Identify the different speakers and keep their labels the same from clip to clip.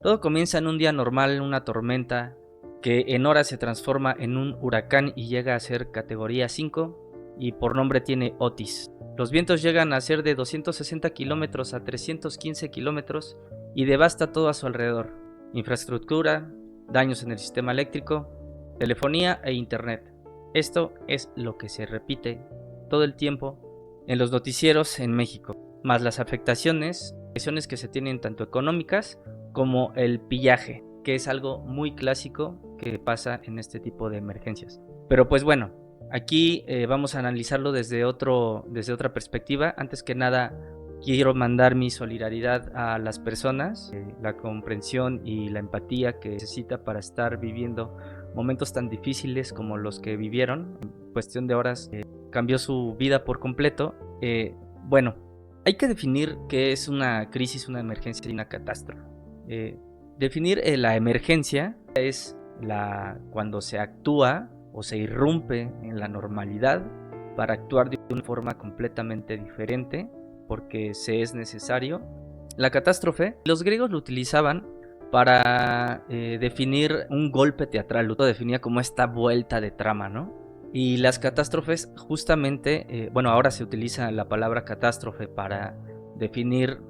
Speaker 1: Todo comienza en un día normal, una tormenta que en horas se transforma en un huracán y llega a ser categoría 5 y por nombre tiene Otis. Los vientos llegan a ser de 260 kilómetros a 315 kilómetros y devasta todo a su alrededor. Infraestructura, daños en el sistema eléctrico, telefonía e internet. Esto es lo que se repite todo el tiempo en los noticieros en México, más las afectaciones que se tienen tanto económicas como el pillaje, que es algo muy clásico que pasa en este tipo de emergencias. Pero pues bueno, aquí vamos a analizarlo desde otra perspectiva. Antes que nada, quiero mandar mi solidaridad a las personas, la comprensión y la empatía que necesita para estar viviendo momentos tan difíciles como los que vivieron. En cuestión de horas cambió su vida por completo. Bueno, hay que definir qué es una crisis, una emergencia y una catástrofe. Definir la emergencia es cuando se actúa o se irrumpe en la normalidad para actuar de una forma completamente diferente porque se es necesario. La catástrofe, los griegos lo utilizaban para definir un golpe teatral, lo definía como esta vuelta de trama, ¿no? Y las catástrofes justamente, bueno, ahora se utiliza la palabra catástrofe para definir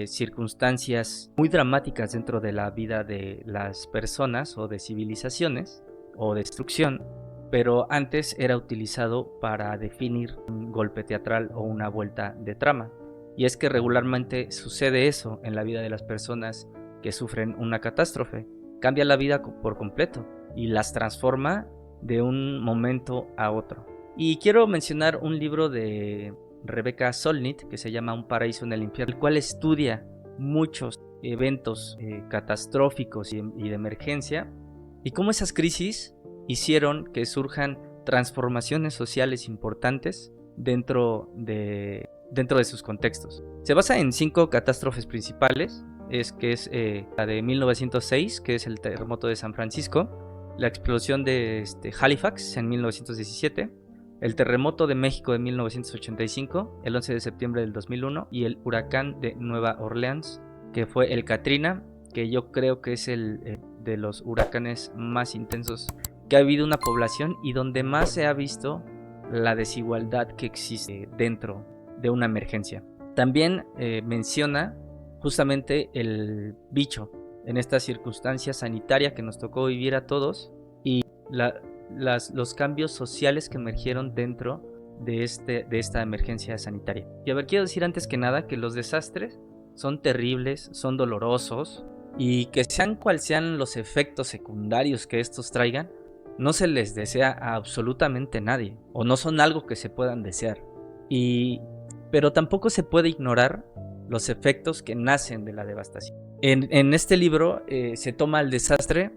Speaker 1: circunstancias muy dramáticas dentro de la vida de las personas o de civilizaciones o destrucción, pero antes era utilizado para definir un golpe teatral o una vuelta de trama. Y es que regularmente sucede eso en la vida de las personas que sufren una catástrofe. Cambia la vida por completo y las transforma de un momento a otro. Y quiero mencionar un libro de Rebecca Solnit que se llama Un paraíso en el infierno, el cual estudia muchos eventos catastróficos y de emergencia y cómo esas crisis hicieron que surjan transformaciones sociales importantes dentro de sus contextos. Se basa en 5 catástrofes principales, que es la de 1906, que es el terremoto de San Francisco, la explosión de Halifax en 1917, el terremoto de México de 1985, el 11 de septiembre del 2001 y el huracán de Nueva Orleans, que fue el Katrina, que yo creo que es el de los huracanes más intensos que ha habido una población y donde más se ha visto la desigualdad que existe dentro de una emergencia. También menciona justamente el bicho en esta circunstancia sanitaria que nos tocó vivir a todos y los cambios sociales que emergieron dentro de esta emergencia sanitaria. Y a ver, quiero decir antes que nada que los desastres son terribles, son dolorosos y que sean cual sean los efectos secundarios que estos traigan, no se les desea a absolutamente nadie o no son algo que se puedan desear. Pero tampoco se puede ignorar los efectos que nacen de la devastación. En este libro se toma el desastre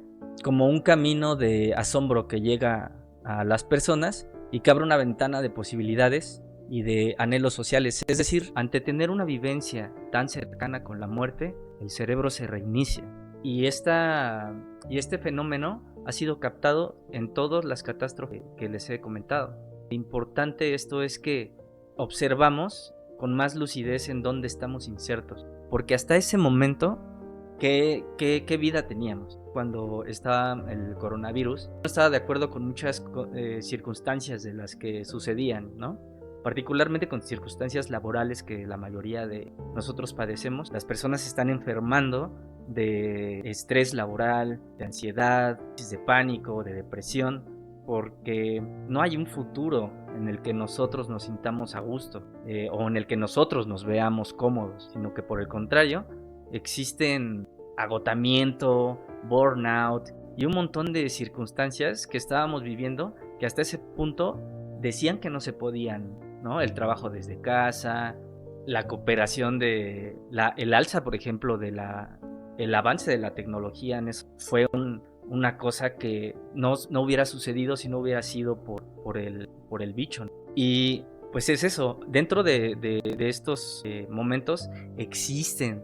Speaker 1: como un camino de asombro que llega a las personas y que abre una ventana de posibilidades y de anhelos sociales. Es decir, ante tener una vivencia tan cercana con la muerte, el cerebro se reinicia. Y este fenómeno ha sido captado en todas las catástrofes que les he comentado. Lo importante esto es que observamos con más lucidez en dónde estamos insertos, porque hasta ese momento, ¿qué vida teníamos? Cuando estaba el coronavirus, no estaba de acuerdo con muchas circunstancias de las que sucedían, ¿no? Particularmente con circunstancias laborales que la mayoría de nosotros padecemos. Las personas están enfermando de estrés laboral, de ansiedad, de pánico, de depresión, porque no hay un futuro en el que nosotros nos sintamos a gusto o en el que nosotros nos veamos cómodos, sino que por el contrario existen agotamiento, burnout y un montón de circunstancias que estábamos viviendo que hasta ese punto decían que no se podían, ¿no? El trabajo desde casa, la cooperación el alza, por ejemplo, el avance de la tecnología en eso fue una cosa que no hubiera sucedido si no hubiera sido por el bicho. Y pues es eso, dentro de estos momentos existen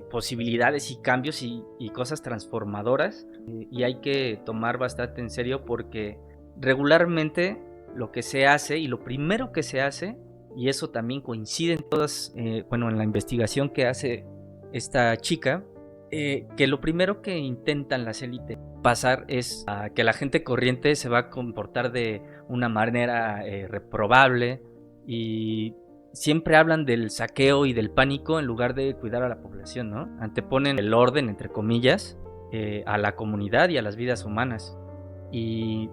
Speaker 1: posibilidades y cambios y cosas transformadoras y hay que tomar bastante en serio porque regularmente lo que se hace y lo primero que se hace, y eso también coincide en todas, en la investigación que hace esta chica, que lo primero que intentan las élites pasar es a que la gente corriente se va a comportar de una manera reprobable, y siempre hablan del saqueo y del pánico en lugar de cuidar a la población, ¿no? Anteponen el orden, entre comillas, a la comunidad y a las vidas humanas. Y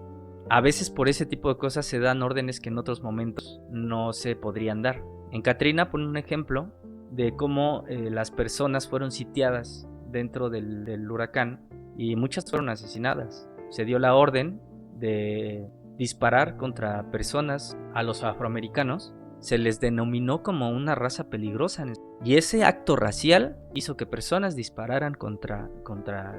Speaker 1: a veces por ese tipo de cosas se dan órdenes que en otros momentos no se podrían dar. En Katrina pone un ejemplo de cómo las personas fueron sitiadas dentro del huracán y muchas fueron asesinadas. Se dio la orden de disparar contra personas. A los afroamericanos se les denominó como una raza peligrosa, y ese acto racial hizo que personas dispararan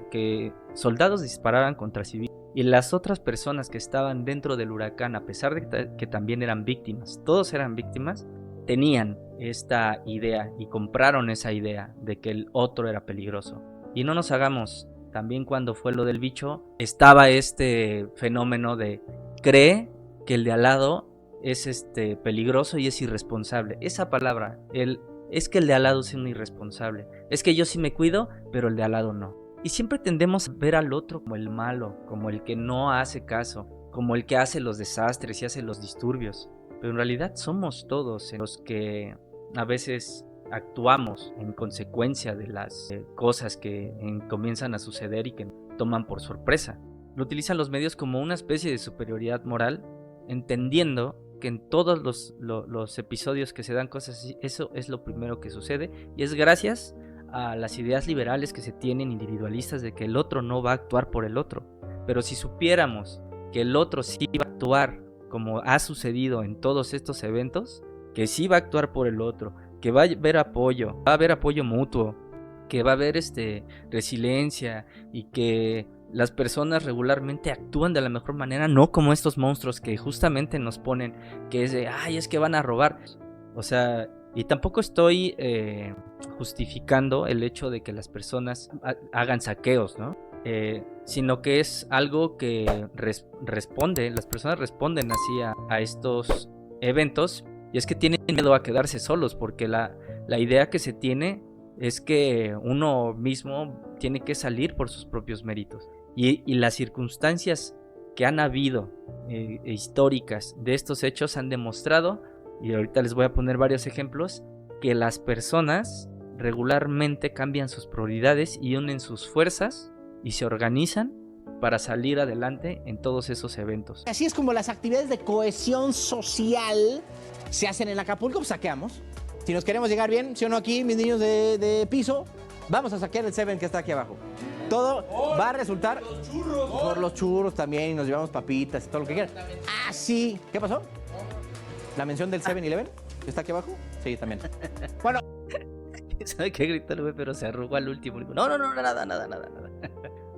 Speaker 1: que soldados dispararan contra civiles, y las otras personas que estaban dentro del huracán, a pesar de que también eran víctimas, todos eran víctimas, tenían esta idea y compraron esa idea de que el otro era peligroso. Y no nos hagamos, también cuando fue lo del bicho, estaba este fenómeno de cree que el de al lado es peligroso y es irresponsable. Esa palabra, es que el de al lado es un irresponsable. Es que yo sí me cuido, pero el de al lado no. Y siempre tendemos a ver al otro como el malo, como el que no hace caso, como el que hace los desastres y hace los disturbios. Pero en realidad somos todos los que a veces actuamos en consecuencia de las cosas que comienzan a suceder y que toman por sorpresa. Lo utilizan los medios como una especie de superioridad moral, entendiendo que en todos los episodios que se dan cosas así, eso es lo primero que sucede, y es gracias a las ideas liberales que se tienen individualistas de que el otro no va a actuar por el otro. Pero si supiéramos que el otro sí va a actuar como ha sucedido en todos estos eventos, que sí va a actuar por el otro, que va a haber apoyo mutuo, que va a haber resiliencia, y que las personas regularmente actúan de la mejor manera, no como estos monstruos que justamente nos ponen, que es de, ay, es que van a robar. O sea, y tampoco estoy justificando el hecho de que las personas hagan saqueos, ¿no? Sino que es algo que responde, las personas responden así a estos eventos, y es que tienen miedo a quedarse solos, porque la idea que se tiene es que uno mismo tiene que salir por sus propios méritos. Y las circunstancias que han habido históricas de estos hechos han demostrado, y ahorita les voy a poner varios ejemplos, que las personas regularmente cambian sus prioridades y unen sus fuerzas y se organizan para salir adelante en todos esos eventos.
Speaker 2: Así es como las actividades de cohesión social se hacen en Acapulco, pues saqueamos. Si nos queremos llegar bien, ¿sí o no aquí, mis niños de piso? Vamos a saquear el Seven que está aquí abajo. Todo va a resultar por los churros también, y nos llevamos papitas y todo lo que quieran. Ah, sí. ¿Qué pasó? ¿La mención del 7-Eleven? ¿Está aquí abajo? Sí, también. Bueno.
Speaker 1: ¿Sabe qué gritó el güey? Pero se arrugó al último. No, nada.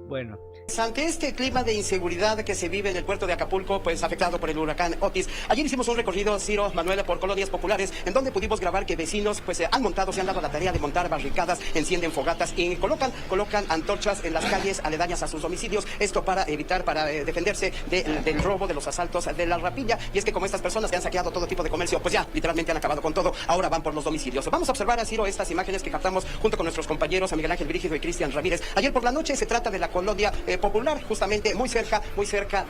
Speaker 1: Bueno.
Speaker 3: Ante este clima de inseguridad que se vive en el puerto de Acapulco, pues afectado por el huracán Otis, ayer hicimos un recorrido, Ciro, Manuela, por colonias populares, en donde pudimos grabar que vecinos pues se han dado la tarea de montar barricadas, encienden fogatas y colocan antorchas en las calles aledañas a sus domicilios, esto para defenderse del robo, de los asaltos, de la rapiña. Y es que como estas personas que han saqueado todo tipo de comercio, pues ya literalmente han acabado con todo, ahora van por los domicilios. Vamos a observar a Ciro estas imágenes que captamos junto con nuestros compañeros a Miguel Ángel Brígido y Cristian Ramírez. Ayer por la noche se trata de la colonia popular, justamente muy cerca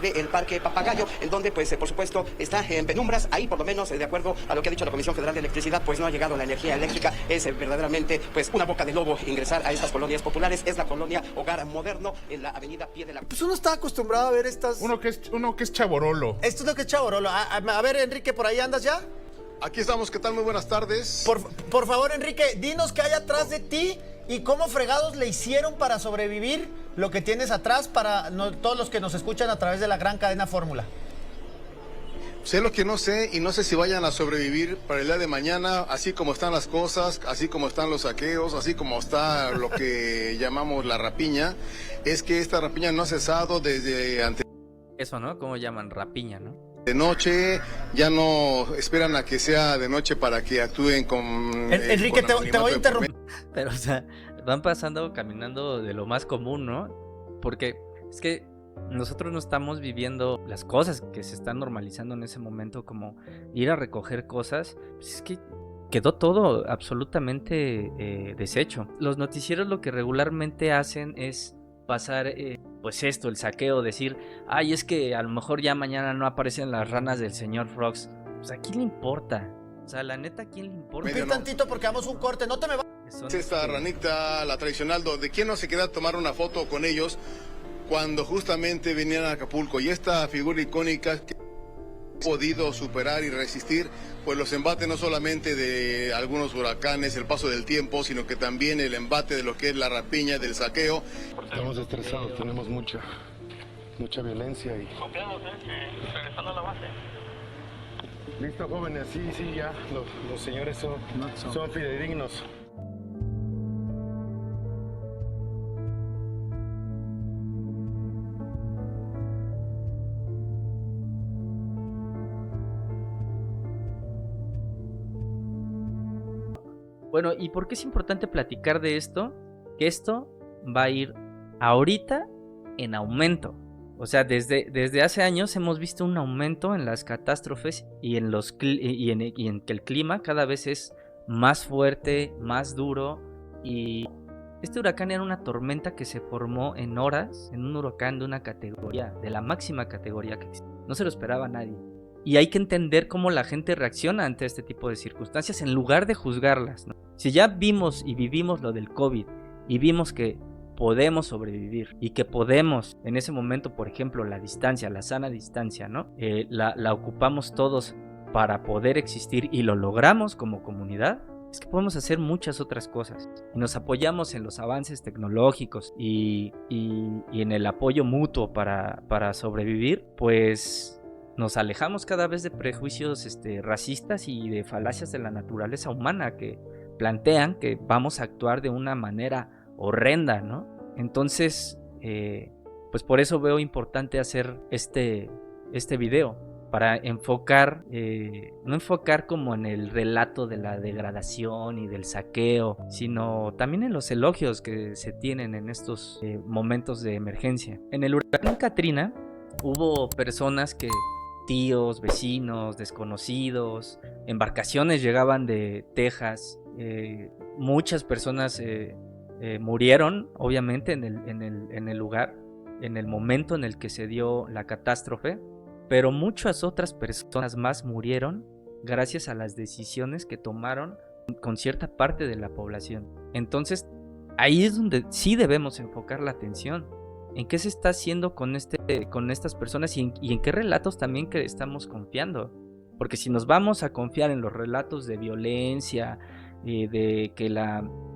Speaker 3: del Parque Papagayo, en donde pues por supuesto está en penumbras. Ahí por lo menos de acuerdo a lo que ha dicho la Comisión Federal de Electricidad, pues no ha llegado la energía eléctrica. Es verdaderamente pues una boca de lobo ingresar a estas colonias populares. Es la colonia Hogar Moderno en la avenida Pie de la...
Speaker 4: Pues uno está acostumbrado a ver estas...
Speaker 5: Uno que es chaborolo.
Speaker 4: Esto es lo que es chaborolo. A ver, Enrique, ¿por ahí andas ya?
Speaker 5: Aquí estamos, ¿qué tal? Muy buenas tardes.
Speaker 4: Por favor, Enrique, dinos qué hay atrás de ti y cómo fregados le hicieron para sobrevivir lo que tienes atrás para todos los que nos escuchan a través de la gran cadena Fórmula.
Speaker 5: Sé lo que no sé, y no sé si vayan a sobrevivir para el día de mañana, así como están las cosas, así como están los saqueos, así como está lo que llamamos la rapiña. Es que esta rapiña no ha cesado desde antes.
Speaker 1: Eso, ¿no? ¿Cómo llaman? Rapiña, ¿no?
Speaker 5: De noche, ya no esperan a que sea de noche para que actúen con...
Speaker 4: Enrique, te voy a interrumpir.
Speaker 1: Pero, o sea, van caminando de lo más común, ¿no? Porque es que nosotros no estamos viviendo las cosas que se están normalizando en ese momento, como ir a recoger cosas. Pues es que quedó todo absolutamente deshecho. Los noticieros lo que regularmente hacen es pasar, pues esto, el saqueo, decir, ay, es que a lo mejor ya mañana no aparecen las ranas del señor Frogs. Pues ¿a quién le importa? O sea, la neta, ¿a quién le importa?
Speaker 4: Pide tantito porque damos un corte, no te me va.
Speaker 5: Esta ranita, la tradicional, ¿de quién no se queda a tomar una foto con ellos cuando justamente venían a Acapulco? Y esta figura icónica que ha podido superar y resistir pues los embates no solamente de algunos huracanes, el paso del tiempo, sino que también el embate de lo que es la rapiña, del saqueo.
Speaker 6: Estamos estresados, tenemos mucha violencia y...
Speaker 7: Confiamos, regresando a la base.
Speaker 6: Listo, jóvenes, sí, ya, los señores son fidedignos.
Speaker 1: Bueno, ¿y por qué es importante platicar de esto? Que esto va a ir ahorita en aumento. O sea, desde hace años hemos visto un aumento en las catástrofes y en que el clima cada vez es más fuerte, más duro. Y este huracán era una tormenta que se formó en horas, en un huracán de una categoría, de la máxima categoría que existe. No se lo esperaba nadie. Y hay que entender cómo la gente reacciona ante este tipo de circunstancias en lugar de juzgarlas, ¿no? Si ya vimos y vivimos lo del COVID y vimos que podemos sobrevivir y que podemos, en ese momento, por ejemplo, la distancia, la sana distancia, ¿no? La ocupamos todos para poder existir y lo logramos como comunidad, es que podemos hacer muchas otras cosas. Y nos apoyamos en los avances tecnológicos y en el apoyo mutuo para sobrevivir, pues nos alejamos cada vez de prejuicios racistas y de falacias de la naturaleza humana que plantean que vamos a actuar de una manera horrenda, ¿no? Entonces, pues por eso veo importante hacer este video, para enfocar, no enfocar como en el relato de la degradación y del saqueo, sino también en los elogios que se tienen en estos momentos de emergencia. En el huracán Katrina hubo personas que, tíos, vecinos, desconocidos, embarcaciones llegaban de Texas, muchas personas murieron, obviamente, en el lugar, en el momento en el que se dio la catástrofe, pero muchas otras personas más murieron gracias a las decisiones que tomaron con cierta parte de la población. Entonces, ahí es donde sí debemos enfocar la atención. ¿En qué se está haciendo con estas personas y en qué relatos también que estamos confiando? Porque si nos vamos a confiar en los relatos de violencia, de que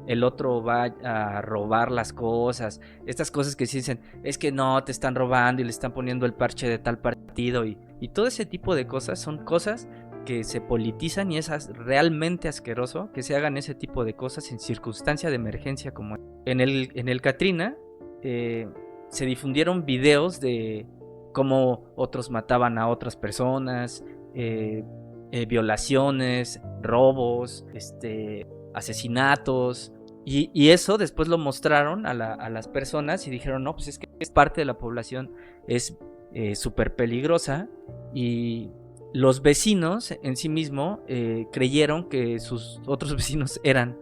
Speaker 1: el otro va a robar las cosas, estas cosas que se dicen, es que no, te están robando y le están poniendo el parche de tal partido y todo ese tipo de cosas son cosas que se politizan y es realmente asqueroso que se hagan ese tipo de cosas en circunstancia de emergencia como en el Katrina. Se difundieron videos de cómo otros mataban a otras personas, violaciones, robos, asesinatos, y eso después lo mostraron a las personas y dijeron, no, pues es que parte de la población es súper peligrosa, y los vecinos en sí mismos creyeron que sus otros vecinos eran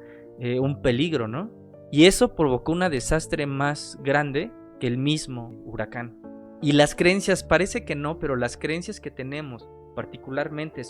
Speaker 1: un peligro, ¿no? Y eso provocó un desastre más grande que el mismo huracán. Y las creencias, parece que no, pero las creencias que tenemos particularmente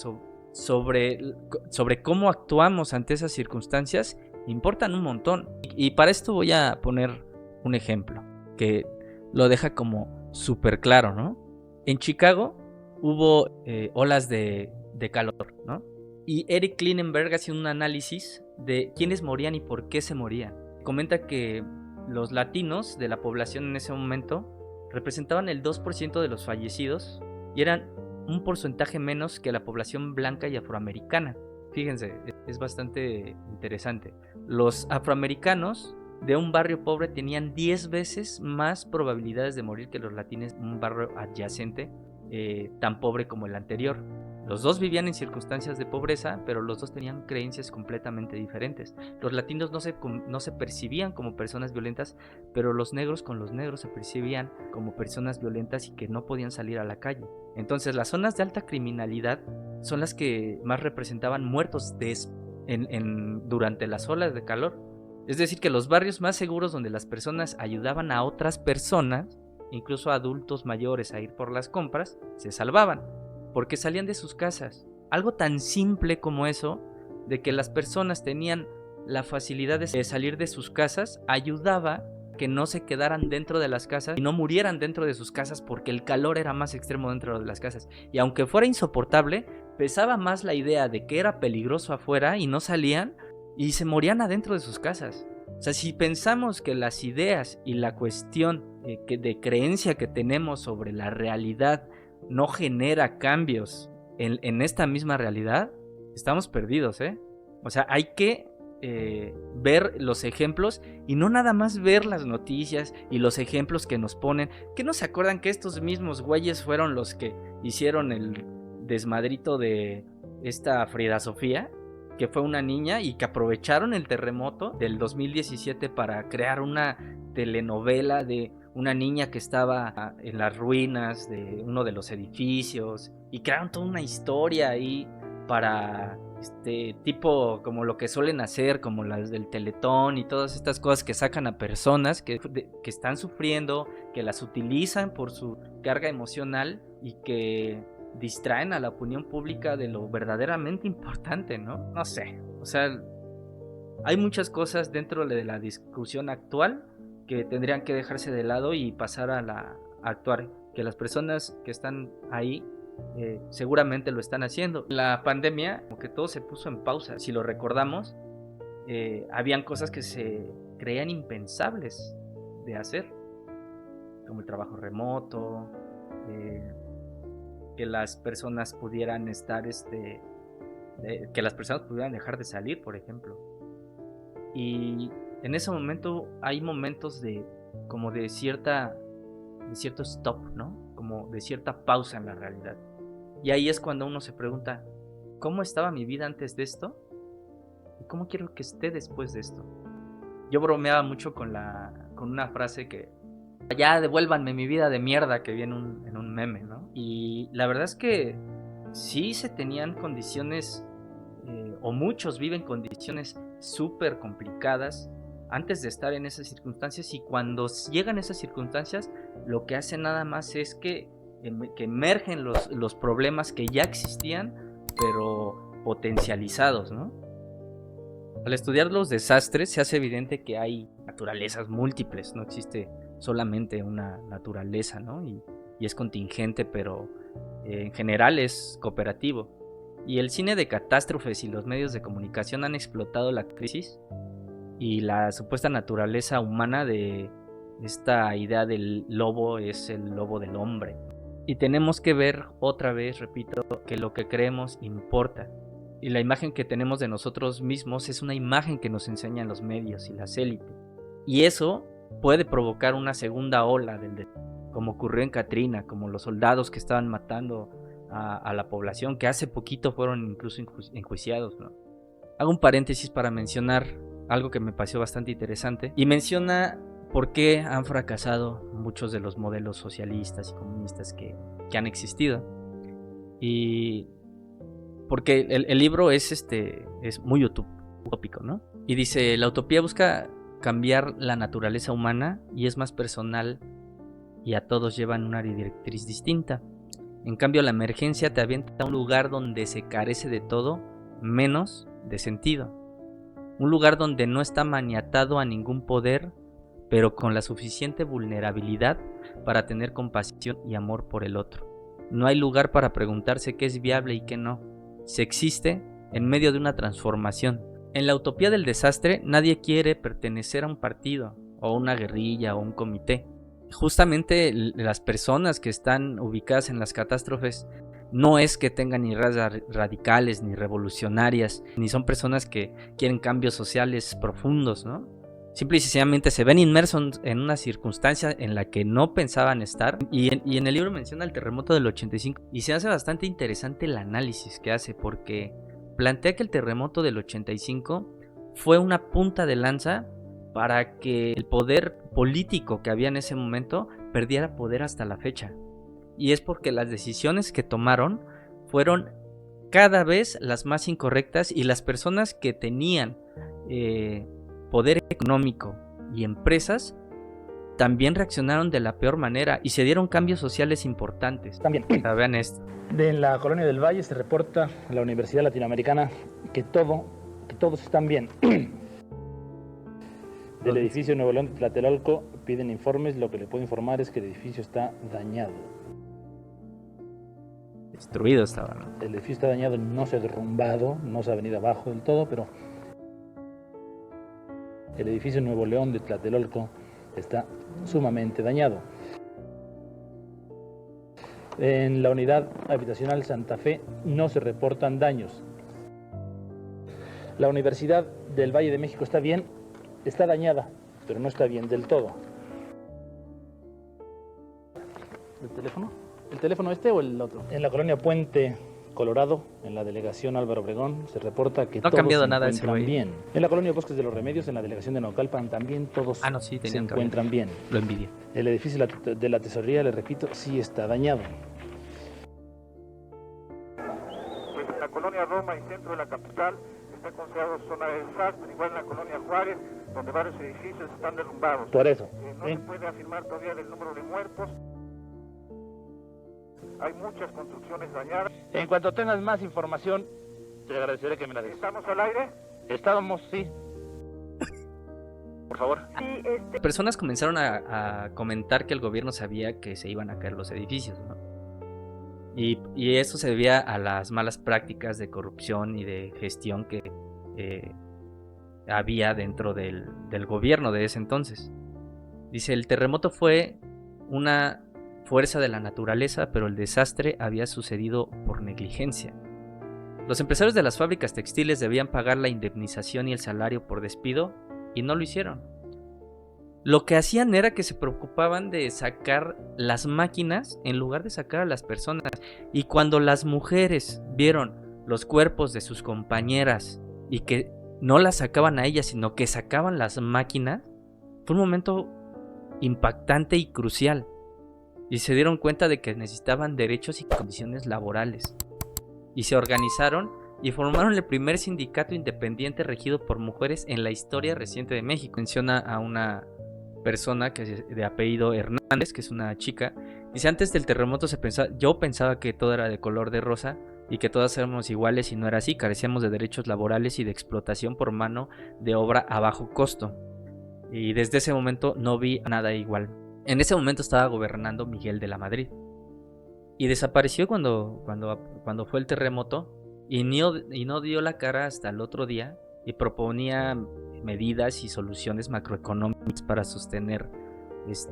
Speaker 1: sobre cómo actuamos ante esas circunstancias importan un montón. Y para esto voy a poner un ejemplo que lo deja como súper claro, ¿no? En Chicago hubo olas de calor, ¿no? Y Eric Klinenberg hace un análisis de quiénes morían y por qué se morían. Comenta que los latinos de la población en ese momento representaban el 2% de los fallecidos y eran un porcentaje menos que la población blanca y afroamericana. Fíjense, es bastante interesante. Los afroamericanos de un barrio pobre tenían 10 veces más probabilidades de morir que los latinos de un barrio adyacente tan pobre como el anterior. Los dos vivían en circunstancias de pobreza, pero los dos tenían creencias completamente diferentes. Los latinos no se percibían como personas violentas, pero los negros con los negros se percibían como personas violentas y que no podían salir a la calle. Entonces las zonas de alta criminalidad son las que más representaban muertos durante las olas de calor. Es decir, que los barrios más seguros donde las personas ayudaban a otras personas, incluso adultos mayores, a ir por las compras, se salvaban, porque salían de sus casas. Algo tan simple como eso, de que las personas tenían la facilidad de salir de sus casas, ayudaba a que no se quedaran dentro de las casas y no murieran dentro de sus casas, porque el calor era más extremo dentro de las casas. Y aunque fuera insoportable, pesaba más la idea de que era peligroso afuera y no salían y se morían adentro de sus casas. O sea, si pensamos que las ideas y la cuestión de creencia que tenemos sobre la realidad no genera cambios en esta misma realidad, estamos perdidos, ¿eh? O sea, hay que ver los ejemplos y no nada más ver las noticias y los ejemplos que nos ponen. ¿Qué no se acuerdan que estos mismos güeyes fueron los que hicieron el desmadrito de esta Frida Sofía? Que fue una niña y que aprovecharon el terremoto del 2017 para crear una telenovela de una niña que estaba en las ruinas de uno de los edificios y crearon toda una historia ahí para tipo como lo que suelen hacer, como las del Teletón y todas estas cosas que sacan a personas que están sufriendo, que las utilizan por su carga emocional y que distraen a la opinión pública de lo verdaderamente importante, ¿no? No sé, o sea, hay muchas cosas dentro de la discusión actual que tendrían que dejarse de lado y pasar a actuar, que las personas que están ahí seguramente lo están haciendo. La pandemia, como que todo se puso en pausa, si lo recordamos, habían cosas que se creían impensables de hacer, como el trabajo remoto, que las personas pudieran estar, que las personas pudieran dejar de salir, por ejemplo. Y en ese momento hay momentos como de cierto stop, ¿no? Como de cierta pausa en la realidad. Y ahí es cuando uno se pregunta, ¿cómo estaba mi vida antes de esto? ¿Y cómo quiero que esté después de esto? Yo bromeaba mucho con una frase que ya devuélvanme mi vida de mierda, que vi en un meme, ¿no? Y la verdad es que sí se tenían condiciones, o muchos viven condiciones súper complicadas antes de estar en esas circunstancias, y cuando llegan esas circunstancias lo que hacen nada más es que emergen los problemas que ya existían, pero potencializados, ¿no? Al estudiar los desastres se hace evidente que hay naturalezas múltiples, no existe solamente una naturaleza, ¿no? Y es contingente, pero en general es cooperativo. Y el cine de catástrofes y los medios de comunicación han explotado la crisis y la supuesta naturaleza humana de esta idea del lobo es el lobo del hombre. Y tenemos que ver otra vez, repito, que lo que creemos importa. Y la imagen que tenemos de nosotros mismos es una imagen que nos enseñan los medios y las élites. Y eso puede provocar una segunda ola como ocurrió en Katrina, como los soldados que estaban matando a la población, que hace poquito fueron incluso enjuiciados, ¿no? Hago un paréntesis para mencionar algo que me pareció bastante interesante, y menciona por qué han fracasado muchos de los modelos socialistas y comunistas que han existido. Y porque el libro es muy utópico, ¿no? Y dice, la utopía busca cambiar la naturaleza humana y es más personal, y a todos llevan una directriz distinta. En cambio, la emergencia te avienta a un lugar donde se carece de todo menos de sentido. Un lugar donde no está maniatado a ningún poder, pero con la suficiente vulnerabilidad para tener compasión y amor por el otro. No hay lugar para preguntarse qué es viable y qué no. Se existe en medio de una transformación. En la utopía del desastre, nadie quiere pertenecer a un partido, o una guerrilla, o un comité. Justamente las personas que están ubicadas en las catástrofes no es que tengan ni ideas radicales, ni revolucionarias, ni son personas que quieren cambios sociales profundos, ¿no? Simple y sencillamente se ven inmersos en una circunstancia en la que no pensaban estar. Y en el libro menciona el terremoto del 85. Y se hace bastante interesante el análisis que hace, porque plantea que el terremoto del 85 fue una punta de lanza para que el poder político que había en ese momento perdiera poder hasta la fecha. Y es porque las decisiones que tomaron fueron cada vez las más incorrectas, y las personas que tenían poder económico y empresas también reaccionaron de la peor manera y se dieron cambios sociales importantes.
Speaker 8: También.
Speaker 1: O sea, vean esto.
Speaker 8: En la colonia del Valle se reporta a la Universidad Latinoamericana que todos están bien. Del edificio Nuevo León de Tlatelolco piden informes. Lo que le puedo informar es que el edificio está dañado.
Speaker 1: Destruido estaba, ¿no?
Speaker 8: El edificio está dañado, no se ha derrumbado, no se ha venido abajo del todo, pero el edificio Nuevo León de Tlatelolco está sumamente dañado. En la unidad habitacional Santa Fe no se reportan daños. La Universidad del Valle de México está bien, está dañada, pero no está bien del todo. ¿El teléfono? ¿El teléfono este o el otro? En la colonia Puente Colorado, en la delegación Álvaro Obregón, se reporta que
Speaker 1: No ha
Speaker 8: todos
Speaker 1: cambiado
Speaker 8: se
Speaker 1: nada ese
Speaker 8: encuentran
Speaker 1: güey.
Speaker 8: bien. En la colonia Bosques de los Remedios, en la delegación de Naucalpan, también todos
Speaker 1: Ah, no, sí,
Speaker 8: se
Speaker 1: tenían que
Speaker 8: encuentran bien.
Speaker 1: Lo envidia.
Speaker 8: El edificio de la tesorería, le repito, sí está dañado.
Speaker 7: Pues en la colonia Roma y centro de la capital está considerado zona de desastre, igual en la colonia Juárez, donde varios edificios están derrumbados.
Speaker 8: Por eso.
Speaker 7: No se puede afirmar todavía del número de muertos. Hay muchas construcciones dañadas.
Speaker 8: En cuanto tengas más información, te agradeceré que me la des.
Speaker 7: ¿Estamos al aire?
Speaker 8: Estábamos, sí. Por favor.
Speaker 1: Personas comenzaron a comentar que el gobierno sabía que se iban a caer los edificios, ¿no? Y eso se debía a las malas prácticas de corrupción y de gestión que había dentro del gobierno de ese entonces. Dice, el terremoto fue una fuerza de la naturaleza, pero el desastre había sucedido por negligencia. Los empresarios de las fábricas textiles debían pagar la indemnización y el salario por despido, y no lo hicieron. Lo que hacían era que se preocupaban de sacar las máquinas en lugar de sacar a las personas. Y cuando las mujeres vieron los cuerpos de sus compañeras y que no las sacaban a ellas, sino que sacaban las máquinas, fue un momento impactante y crucial. Y se dieron cuenta de que necesitaban derechos y condiciones laborales. Y se organizaron y formaron el primer sindicato independiente regido por mujeres en la historia reciente de México. Menciona a una persona que es de apellido Hernández, que es una chica. Dice, antes del terremoto yo pensaba que todo era de color de rosa y que todas éramos iguales, y no era así. Carecíamos de derechos laborales y de explotación por mano de obra a bajo costo. Y desde ese momento no vi nada igual. En ese momento estaba gobernando Miguel de la Madrid. Y desapareció cuando fue el terremoto. Y no dio la cara hasta el otro día. Y proponía medidas y soluciones macroeconómicas para sostener.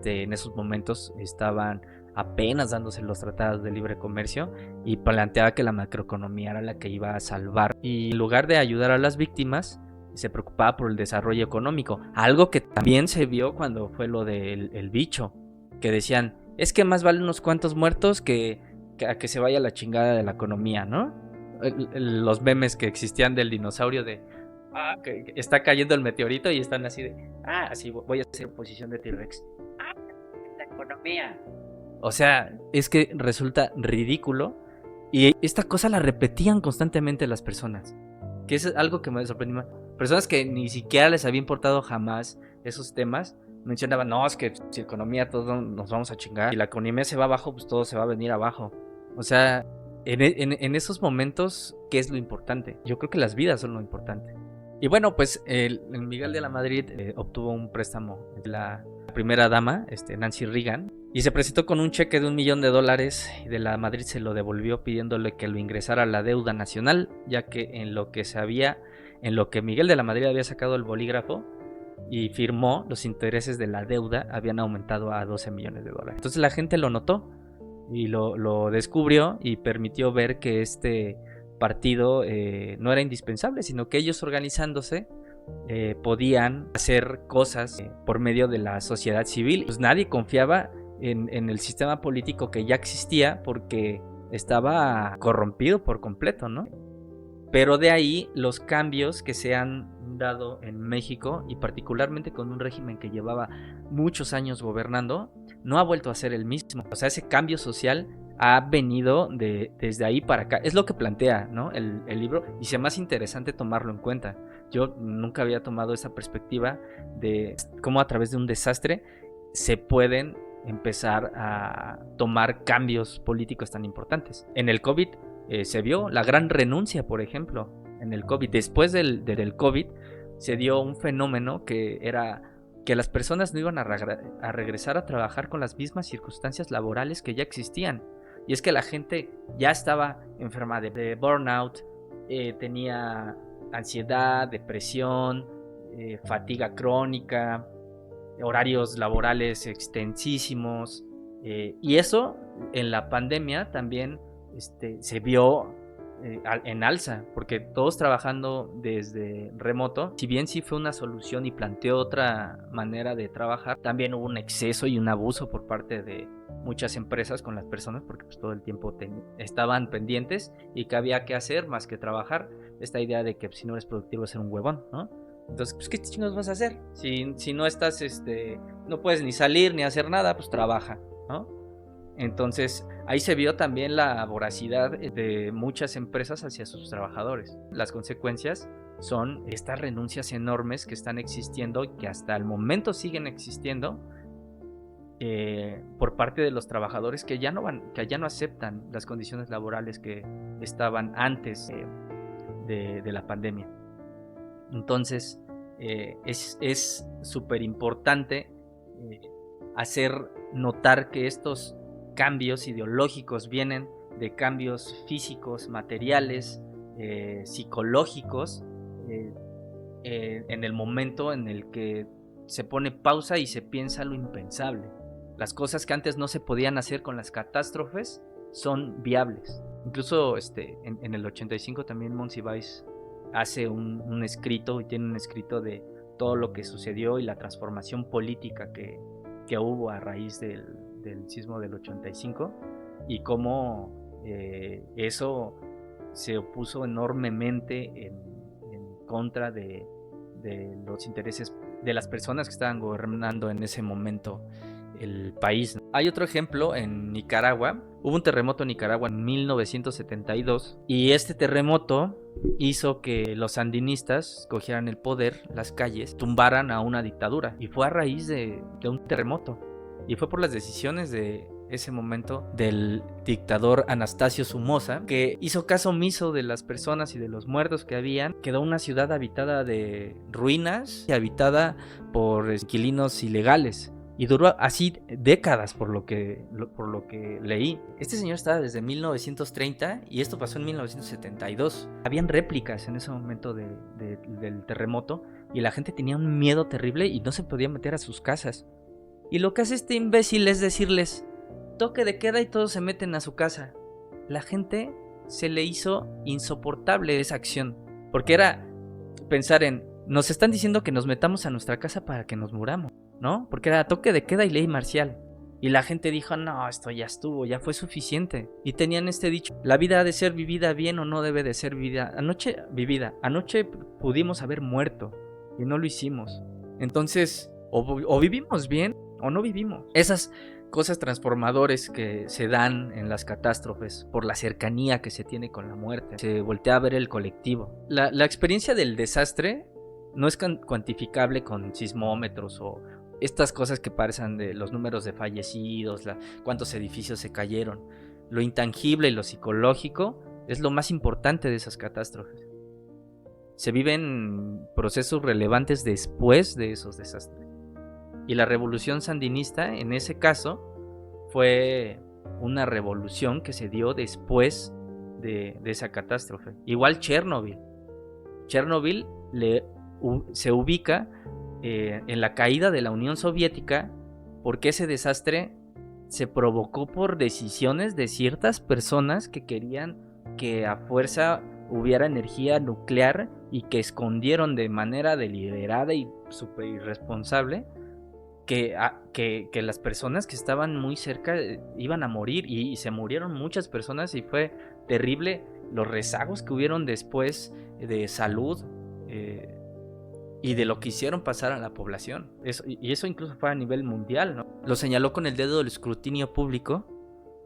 Speaker 1: En esos momentos estaban apenas dándose los tratados de libre comercio. Y planteaba que la macroeconomía era la que iba a salvar. Y en lugar de ayudar a las víctimas, se preocupaba por el desarrollo económico. Algo que también se vio cuando fue lo del bicho. Que decían, es que más vale unos cuantos muertos que a que se vaya la chingada de la economía, ¿no? Los memes que existían del dinosaurio de, que está cayendo el meteorito y están así de, así voy a hacer posición de T-Rex. La economía. O sea, es que resulta ridículo. Y esta cosa la repetían constantemente las personas. Que es algo que me sorprendió. Personas que ni siquiera les había importado jamás esos temas mencionaban, no, es que si la economía todos nos vamos a chingar. Si la economía se va abajo, pues todo se va a venir abajo. O sea, en esos momentos, ¿qué es lo importante? Yo creo que las vidas son lo importante. Y bueno, pues el Miguel de la Madrid obtuvo un préstamo de la primera dama, Nancy Reagan, y se presentó con un cheque de $1 millón, y de la Madrid se lo devolvió pidiéndole que lo ingresara a la deuda nacional, ya que en lo que Miguel de la Madrid había sacado el bolígrafo y firmó, los intereses de la deuda habían aumentado a $12 millones. Entonces la gente lo notó y lo descubrió y permitió ver que este partido no era indispensable, sino que ellos organizándose podían hacer cosas por medio de la sociedad civil. Pues nadie confiaba en el sistema político que ya existía porque estaba corrompido por completo, ¿no? Pero de ahí los cambios que se han dado en México, y particularmente con un régimen que llevaba muchos años gobernando, no ha vuelto a ser el mismo. O sea, ese cambio social ha venido desde ahí para acá. Es lo que plantea, ¿no? el libro, y se me hace interesante tomarlo en cuenta. Yo nunca había tomado esa perspectiva de cómo a través de un desastre se pueden empezar a tomar cambios políticos tan importantes. En el COVID se vio la gran renuncia, por ejemplo, en el COVID. Después del COVID se dio un fenómeno que era que las personas no iban a regresar a trabajar con las mismas circunstancias laborales que ya existían. Y es que la gente ya estaba enferma de burnout, tenía ansiedad, depresión, fatiga crónica, horarios laborales extensísimos, y eso en la pandemia también se vio en alza, porque todos trabajando desde remoto, si bien sí fue una solución y planteó otra manera de trabajar, también hubo un exceso y un abuso por parte de muchas empresas con las personas, porque pues todo el tiempo estaban pendientes y que había que hacer más que trabajar. Esta idea de que si no eres productivo es ser un huevón, ¿no? Entonces, pues, ¿qué chingados vas a hacer? Si no estás, no puedes ni salir ni hacer nada, pues trabaja, ¿no? Entonces, ahí se vio también la voracidad de muchas empresas hacia sus trabajadores. Las consecuencias son estas renuncias enormes que están existiendo y que hasta el momento siguen existiendo por parte de los trabajadores que ya no aceptan las condiciones laborales que estaban antes de la pandemia. Entonces, es súper importante hacer notar que estos cambios ideológicos vienen de cambios físicos, materiales, psicológicos, en el momento en el que se pone pausa y se piensa lo impensable. Las cosas que antes no se podían hacer con las catástrofes son viables. Incluso en el 85 también Monsiváis hace un escrito, y tiene un escrito de todo lo que sucedió y la transformación política que hubo a raíz del sismo del 85, y cómo eso se opuso enormemente en contra de los intereses de las personas que estaban gobernando en ese momento el país. Hay otro ejemplo en Nicaragua. Hubo un terremoto en Nicaragua en 1972, y este terremoto hizo que los sandinistas cogieran el poder, las calles, tumbaran a una dictadura, y fue a raíz de un terremoto, y fue por las decisiones de ese momento del dictador Anastasio Somoza, que hizo caso omiso de las personas y de los muertos que habían. Quedó una ciudad habitada de ruinas y habitada por inquilinos ilegales. Y duró así décadas, por lo que leí. Este señor estaba desde 1930 y esto pasó en 1972. Habían réplicas en ese momento del terremoto, y la gente tenía un miedo terrible y no se podía meter a sus casas. Y lo que hace este imbécil es decirles: toque de queda, y todos se meten a su casa. La gente se le hizo insoportable esa acción, porque era pensar en: nos están diciendo que nos metamos a nuestra casa para que nos muramos, ¿no? Porque era toque de queda y ley marcial. Y la gente dijo: no, esto ya estuvo, ya fue suficiente. Y tenían este dicho: la vida ha de ser vivida bien o no debe de ser vivida. Anoche pudimos haber muerto y no lo hicimos. Entonces, o vivimos bien o no vivimos. Esas cosas transformadoras que se dan en las catástrofes por la cercanía que se tiene con la muerte. Se voltea a ver el colectivo. La experiencia del desastre no es cuantificable con sismómetros o estas cosas que parecen de los números de fallecidos, cuántos edificios se cayeron. Lo intangible y lo psicológico es lo más importante de esas catástrofes. Se viven procesos relevantes después de esos desastres. Y la revolución sandinista, en ese caso, fue una revolución que se dio después de esa catástrofe. Igual Chernobyl. Chernobyl se ubica en la caída de la Unión Soviética, porque ese desastre se provocó por decisiones de ciertas personas que querían que a fuerza hubiera energía nuclear, y que escondieron de manera deliberada y súper irresponsable que las personas que estaban muy cerca iban a morir, y se murieron muchas personas, y fue terrible los rezagos que hubieron después de salud y de lo que hicieron pasar a la población. Eso incluso fue a nivel mundial, ¿no? Lo señaló con el dedo del escrutinio público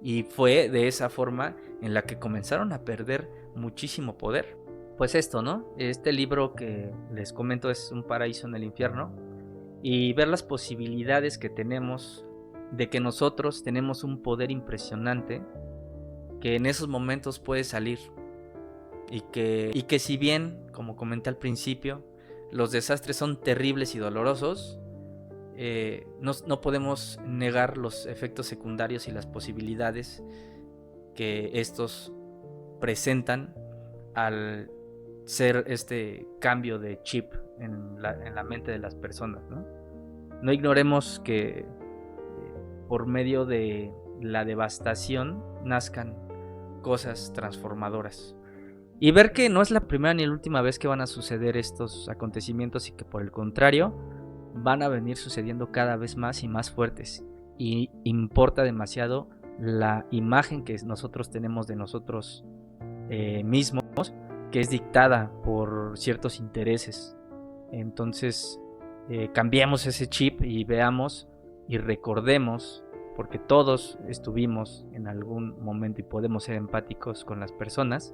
Speaker 1: Y fue de esa forma en la que comenzaron a perder muchísimo poder. Pues esto, ¿no? Este libro que les comento es Un paraíso en el infierno. Y ver las posibilidades que tenemos de que nosotros tenemos un poder impresionante que en esos momentos puede salir. Y que si bien, como comenté al principio, los desastres son terribles y dolorosos, no podemos negar los efectos secundarios y las posibilidades que estos presentan al ser este cambio de chip en la mente de las personas, ¿no? No ignoremos que por medio de la devastación nazcan cosas transformadoras. Y ver que no es la primera ni la última vez que van a suceder estos acontecimientos y que por el contrario van a venir sucediendo cada vez más y más fuertes. Y importa demasiado la imagen que nosotros tenemos de nosotros mismos, que es dictada por ciertos intereses. Entonces cambiemos ese chip y veamos y recordemos, porque todos estuvimos en algún momento y podemos ser empáticos con las personas,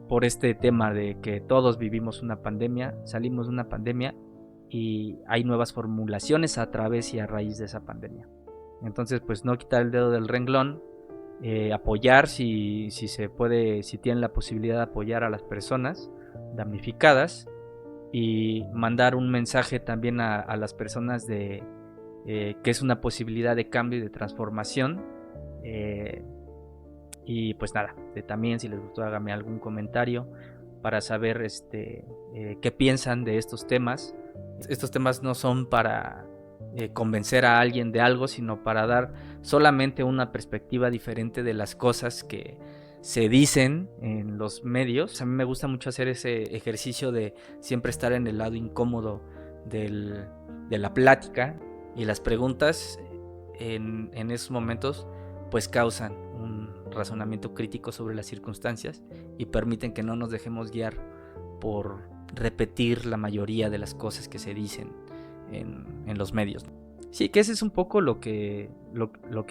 Speaker 1: por este tema de que todos vivimos una pandemia, salimos de una pandemia y hay nuevas formulaciones a través y a raíz de esa pandemia. Entonces, pues no quitar el dedo del renglón, apoyar si se puede, si tienen la posibilidad de apoyar a las personas damnificadas y mandar un mensaje también a las personas de que es una posibilidad de cambio y de transformación. Y pues nada, también si les gustó háganme algún comentario para saber qué piensan de estos temas. Estos temas no son para convencer a alguien de algo, sino para dar solamente una perspectiva diferente de las cosas que se dicen en los medios. A mí me gusta mucho hacer ese ejercicio de siempre estar en el lado incómodo de la plática, y las preguntas en esos momentos pues causan un razonamiento crítico sobre las circunstancias y permiten que no nos dejemos guiar por repetir la mayoría de las cosas que se dicen en los medios. Sí, que ese es un poco lo que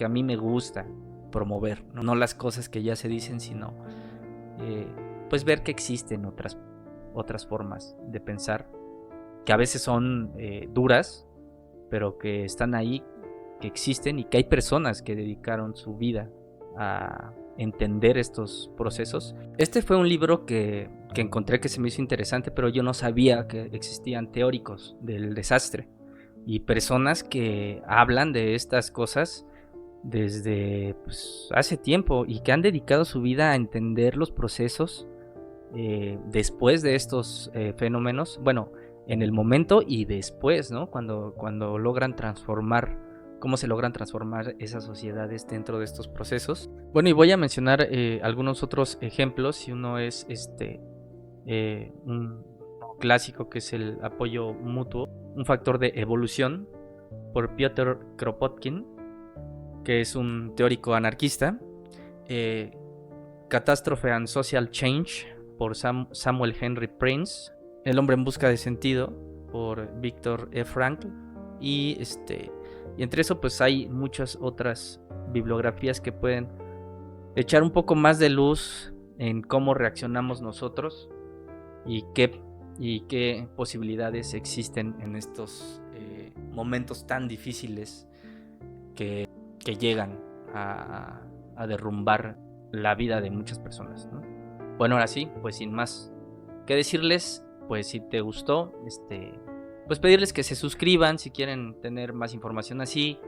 Speaker 1: a mí me gusta promover, no las cosas que ya se dicen, sino pues ver que existen otras formas de pensar que a veces son duras, pero que están ahí, que existen y que hay personas que dedicaron su vida a entender estos procesos. Este fue un libro que encontré que se me hizo interesante, pero yo no sabía que existían teóricos del desastre y personas que hablan de estas cosas desde hace tiempo y que han dedicado su vida a entender los procesos después de estos fenómenos, bueno, en el momento y después, ¿no? Cuando logran transformar, cómo se logran transformar esas sociedades dentro de estos procesos. Bueno, y voy a mencionar algunos otros ejemplos, y uno es un clásico que es el apoyo mutuo, un factor de evolución, por Piotr Kropotkin, que es un teórico anarquista. Catastrophe and Social Change, por Samuel Henry Prince. El hombre en busca de sentido, por Viktor E. Frankl. Y entre eso pues hay muchas otras bibliografías que pueden echar un poco más de luz en cómo reaccionamos nosotros y qué posibilidades existen en estos momentos tan difíciles que llegan a derrumbar la vida de muchas personas, ¿no? Bueno, ahora sí, pues sin más que decirles, pues si te gustó, pues pedirles que se suscriban si quieren tener más información así.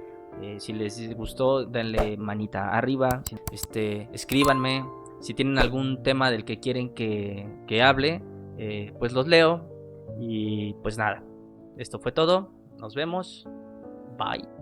Speaker 1: Si les gustó, denle manita arriba. Escríbanme. Si tienen algún tema del que quieren que hable, pues los leo. Y pues nada, esto fue todo. Nos vemos. Bye.